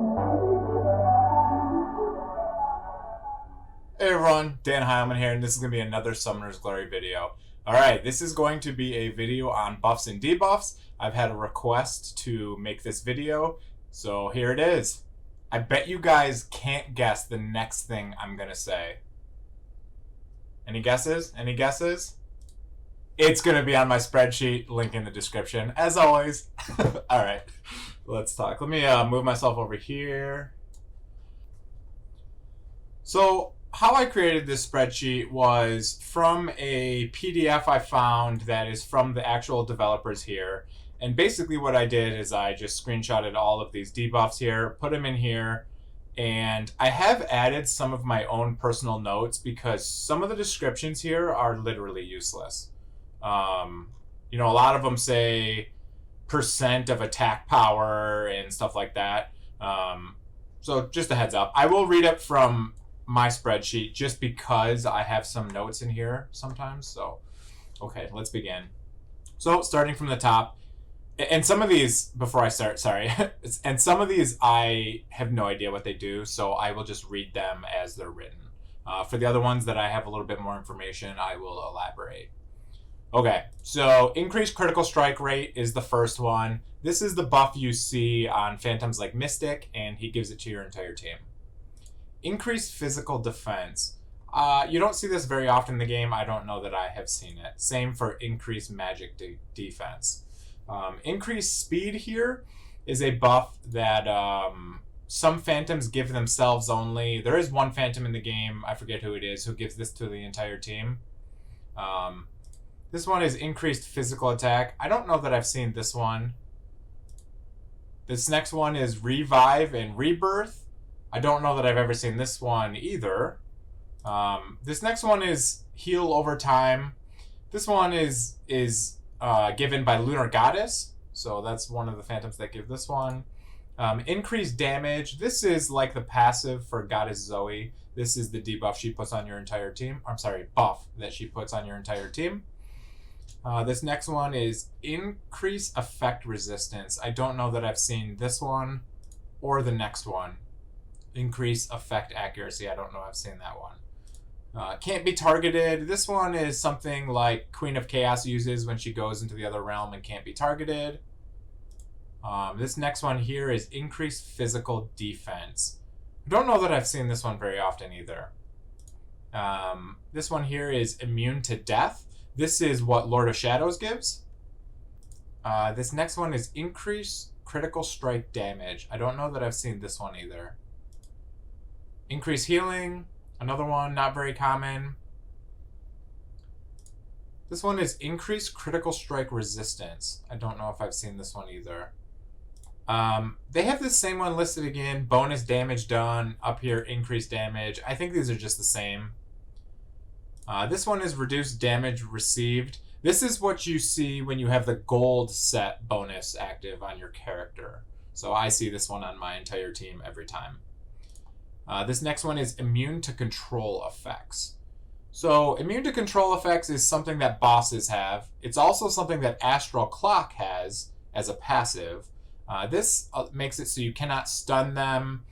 Hey everyone, danheilman here, and this is going to be another Summoner's Glory video. Alright, this is going to be a video on buffs and debuffs. I've had a request to make this video, so here it is. I bet you guys can't guess the next thing I'm going to say. Any guesses? Any guesses? It's going to be on my spreadsheet, link in the description, as always. Alright, let's talk. Let me move myself over here. So, how I created this spreadsheet was from a PDF I found that is from the actual developers here. And basically what I did is I just screenshotted all of these debuffs here, put them in here, and I have added some of my own personal notes because some of the descriptions here are literally useless. You know, a lot of them say % of attack power and stuff like that. So just a heads up. I will read it from my spreadsheet just because I have some notes in here sometimes. So, okay, let's begin. So starting from the top, and some of these, before I start, sorry, and some of these I have no idea what they do, so I will just read them as they're written. For the other ones that I have a little bit more information, I will elaborate. Okay, so increased critical strike rate is the first one. This is the buff you see on Phantoms like Mystic, and he gives it to your entire team. Increased physical defense. You don't see this very often in the game. I don't know that I have seen it. Same for increased magic defense. Increased speed here is a buff that some Phantoms give themselves only. There is one Phantom in the game, I forget who it is, who gives this to the entire team. This one is increased physical attack. I don't know that I've seen this one. This next one is revive and rebirth. I don't know that I've ever seen this one either. This next one is heal over time. This one is given by Lunar Goddess. So that's one of the Phantoms that give this one. Increased damage. This is like the passive for Goddess Zoe. This is the debuff she puts on your entire team. I'm sorry, buff that she puts on your entire team. This next one is increase effect resistance. I don't know that I've seen this one or the next one. Increase effect accuracy. I don't know I've seen that one. Can't be targeted. This one is something like Queen of Chaos uses when she goes into the other realm and can't be targeted. This next one here is increased physical defense. I don't know that I've seen this one very often either. This one here is immune to death. This is what Lord of Shadows gives. This next one is increased critical strike damage. I don't know that I've seen this one either. Increase healing, another one, not very common. This one is increased critical strike resistance. I don't know if I've seen this one either. They have this same one listed again, bonus damage done, up here increased damage. I think these are just the same. This one is reduced damage received. This is what you see when you have the gold set bonus active on your character. So I see this one on my entire team every time. This next one is immune to control effects. So immune to control effects is something that bosses have. It's also something that Astral Clock has as a passive. This makes it so you cannot stun them.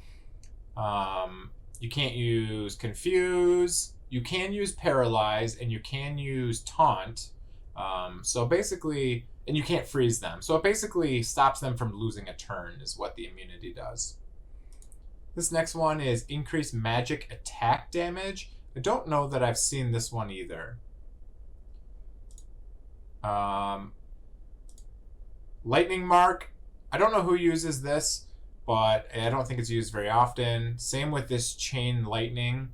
You can't use Confuse. You can use Paralyzed, and you can use Taunt. So basically, and you can't freeze them. So it basically stops them from losing a turn is what the immunity does. This next one is increased magic attack damage. I don't know that I've seen this one either. Lightning Mark. I don't know who uses this, but I don't think it's used very often. Same with this Chain Lightning.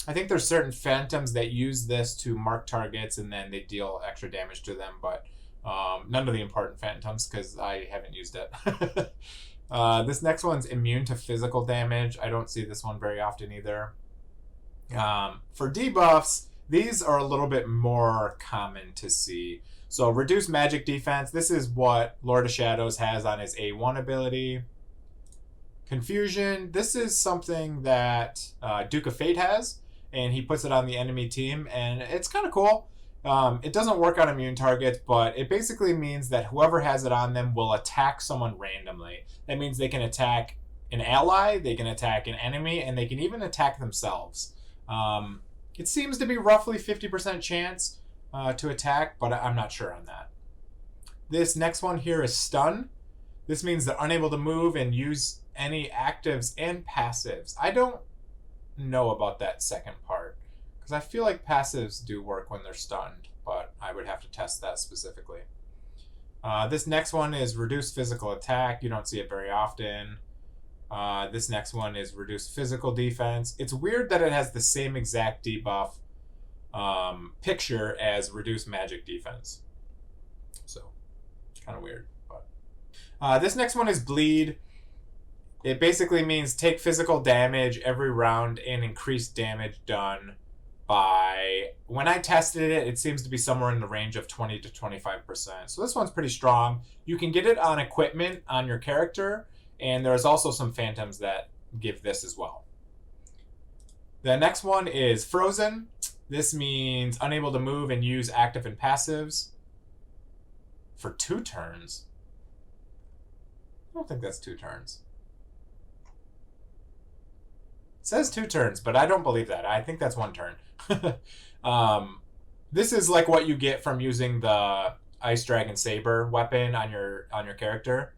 I think there's certain Phantoms that use this to mark targets and then they deal extra damage to them, but none of the important Phantoms because I haven't used it. This next one's immune to physical damage. I don't see this one very often either. For debuffs, these are a little bit more common to see. So reduced magic defense. This is what Lord of Shadows has on his A1 ability. Confusion. This is something that Duke of Fate has, and he puts it on the enemy team, and it's kind of cool. It doesn't work on immune targets, but it basically means that whoever has it on them will attack someone randomly. That means they can attack an ally, they can attack an enemy, and they can even attack themselves. It seems to be roughly 50% chance to attack, but I'm not sure on that. This next one here is stun. This means they're unable to move and use any actives and passives. I don't know about that second part, because I feel like passives do work when they're stunned, but I would have to test that specifically. This next one is reduced physical attack. You don't see it very often. This next one is reduced physical defense. It's weird that it has the same exact debuff picture as reduced magic defense. So, kind of weird. But this next one is bleed. It basically means take physical damage every round and increase damage done by... When I tested it, it seems to be somewhere in the range of 20 to 25%. So this one's pretty strong. You can get it on equipment on your character, and there's also some phantoms that give this as well. The next one is frozen. This means unable to move and use active and passives for 2 turns. I don't think that's 2 turns. It says 2 turns, but I don't believe that. I think that's 1 turn. This is like what you get from using the Ice Dragon Saber weapon on your character.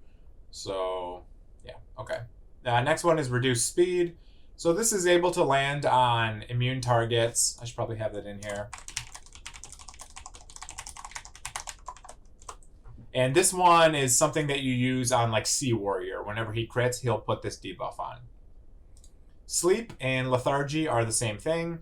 So, yeah, okay. Next one is reduced speed. So this is able to land on immune targets. I should probably have that in here. And this one is something that you use on like Sea Warrior. Whenever he crits, he'll put this debuff on. Sleep and lethargy are the same thing.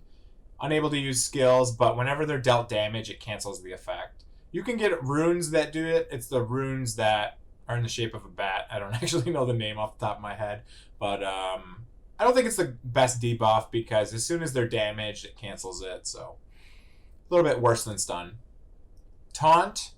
Unable to use skills, but whenever they're dealt damage, it cancels the effect. You can get runes that do it. It's the runes that are in the shape of a bat. I don't actually know the name off the top of my head, but I don't think it's the best debuff because as soon as they're damaged, it cancels it. So a little bit worse than stun. Taunt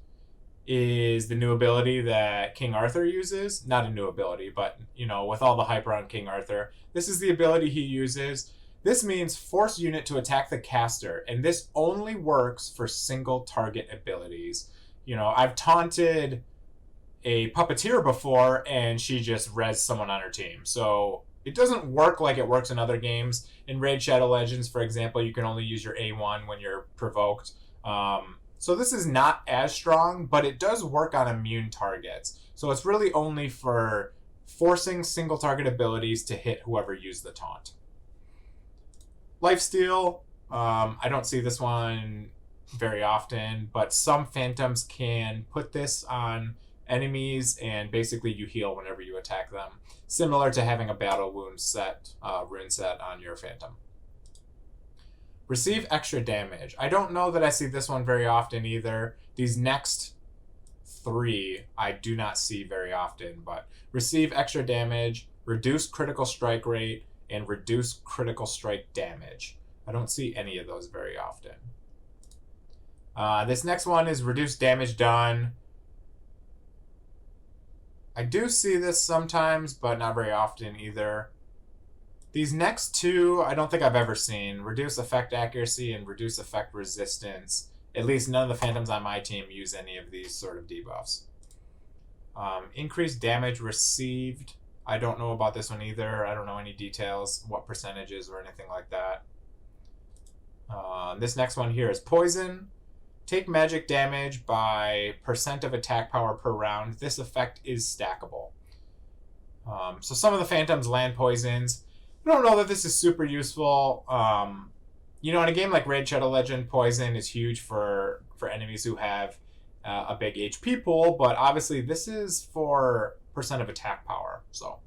is the new ability that King Arthur uses. Not a new ability, but you know, with all the hype around King Arthur, this is the ability he uses. This means force unit to attack the caster, and this only works for single target abilities. You know, I've taunted a puppeteer before, and she just res someone on her team. So it doesn't work like it works in other games. In Raid Shadow Legends, for example, you can only use your A1 when you're provoked. So this is not as strong, but it does work on immune targets. So it's really only for forcing single target abilities to hit whoever used the taunt. Lifesteal, I don't see this one very often, but some phantoms can put this on enemies and basically you heal whenever you attack them. Similar to having a battle wound set, rune set on your phantom. Receive extra damage. I don't know that I see this one very often either. These next 3 I do not see very often, but receive extra damage, reduce critical strike rate, and reduce critical strike damage. I don't see any of those very often. This next one is reduce damage done. I do see this sometimes, but not very often either. These next 2, I don't think I've ever seen. Reduce effect accuracy and reduce effect resistance. At least none of the phantoms on my team use any of these sort of debuffs. Increase damage received. I don't know about this one either. I don't know any details, what percentages or anything like that. This next one here is poison. Take magic damage by % of attack power per round. This effect is stackable. So some of the phantoms land poisons. I don't know that this is super useful. You know, in a game like Raid Shadow Legend, poison is huge for enemies who have a big HP pool, but obviously this is for % of attack power. So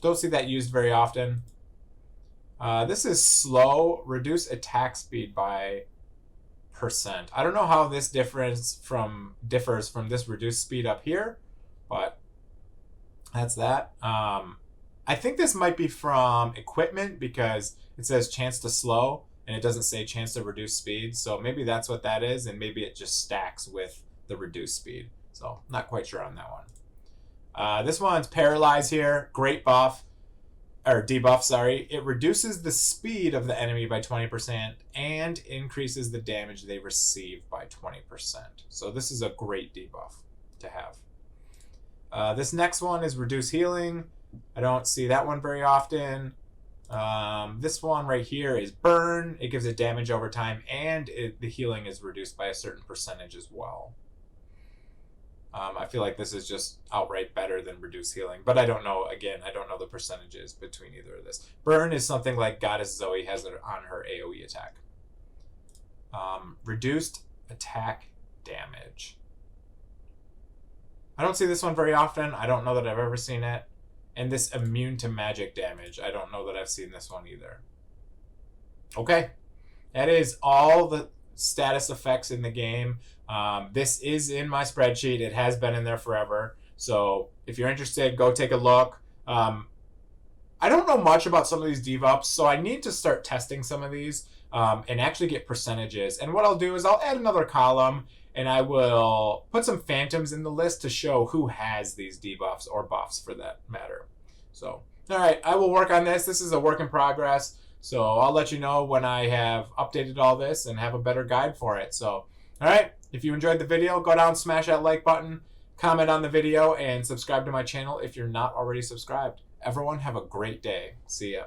don't see that used very often. This is slow. Reduce attack speed by %. I don't know how this differs from this reduced speed up here, but that's that. I think this might be from equipment because it says chance to slow and it doesn't say chance to reduce speed. So maybe that's what that is, and maybe it just stacks with the reduced speed. So not quite sure on that one. This one's Paralyzed here. Great buff. Or debuff, sorry. It reduces the speed of the enemy by 20% and increases the damage they receive by 20%. So this is a great debuff to have. This next one is reduce healing. I don't see that one very often. This one right here is burn. It gives it damage over time, and the healing is reduced by a certain percentage as well. I feel like this is just outright better than reduced healing, but I don't know. Again, I don't know the percentages between either of this. Burn is something like Goddess Zoe has it on her AoE attack. Reduced attack damage. I don't see this one very often. I don't know that I've ever seen it. And this immune to magic damage. I don't know that I've seen this one either. Okay. That is all the status effects in the game. This is in my spreadsheet. It has been in there forever. So if you're interested, go take a look. I don't know much about some of these debuffs, so I need to start testing some of these and actually get percentages. And what I'll do is I'll add another column, and I will put some phantoms in the list to show who has these debuffs or buffs for that matter. So, all right, I will work on this. This is a work in progress. So I'll let you know when I have updated all this and have a better guide for it. So, all right, if you enjoyed the video, go down, smash that like button, comment on the video, and subscribe to my channel if you're not already subscribed. Everyone have a great day. See ya.